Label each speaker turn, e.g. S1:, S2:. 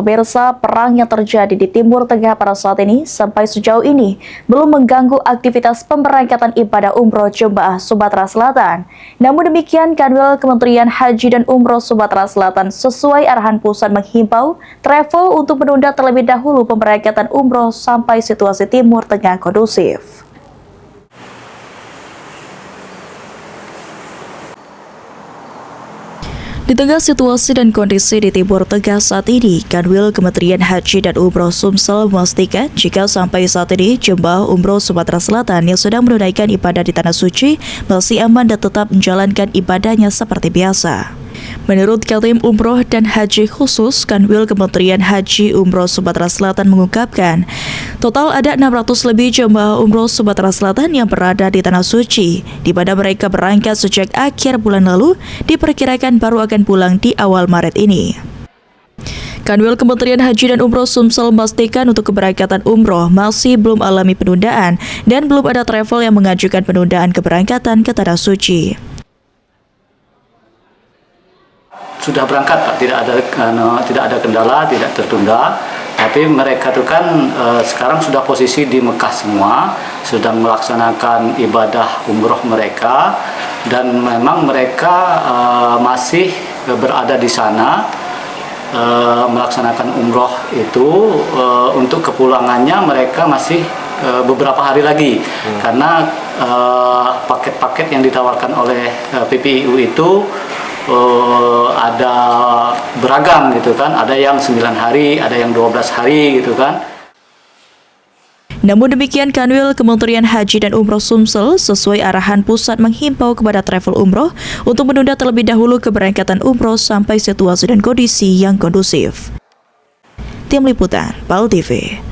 S1: Pemirsa, perang yang terjadi di Timur Tengah pada saat ini sampai sejauh ini belum mengganggu aktivitas pemberangkatan ibadah umroh jemaah Sumatera Selatan. Namun demikian, Kanwil Kementerian Haji dan Umroh Sumatera Selatan sesuai arahan pusat menghimbau travel untuk menunda terlebih dahulu pemberangkatan umroh sampai situasi Timur Tengah kondusif. Di tengah situasi dan kondisi di Timur Tengah saat ini, Kanwil Kementerian Haji dan Umroh Sumsel memastikan jika sampai saat ini jemaah umroh Sumatera Selatan yang sedang menunaikan ibadah di Tanah Suci masih aman dan tetap menjalankan ibadahnya seperti biasa. Menurut Katim Umroh dan Haji Khusus, Kanwil Kementerian Haji Umroh Sumatera Selatan mengungkapkan, total ada 600 lebih jemaah umroh Sumatera Selatan yang berada di Tanah Suci, di mana mereka berangkat sejak akhir bulan lalu, diperkirakan baru akan pulang di awal Maret ini. Kanwil Kementerian Haji dan Umroh Sumsel memastikan untuk keberangkatan umroh masih belum alami penundaan dan belum ada travel yang mengajukan penundaan keberangkatan ke Tanah Suci.
S2: Sudah berangkat Pak, tidak ada kendala, tidak tertunda. Tapi mereka itu kan sekarang sudah posisi di Mekah semua, sedang melaksanakan ibadah umroh mereka, dan memang mereka masih berada di sana melaksanakan umroh itu. Untuk kepulangannya mereka masih beberapa hari lagi, karena paket-paket yang ditawarkan oleh PPIU itu ada beragam gitu kan, ada yang 9 hari, ada yang 12 hari gitu kan.
S1: Namun demikian, Kanwil Kementerian Haji dan Umroh Sumsel sesuai arahan pusat menghimbau kepada travel umroh untuk menunda terlebih dahulu keberangkatan umroh sampai situasi dan kondisi yang kondusif. Tim Liputan, PAL TV.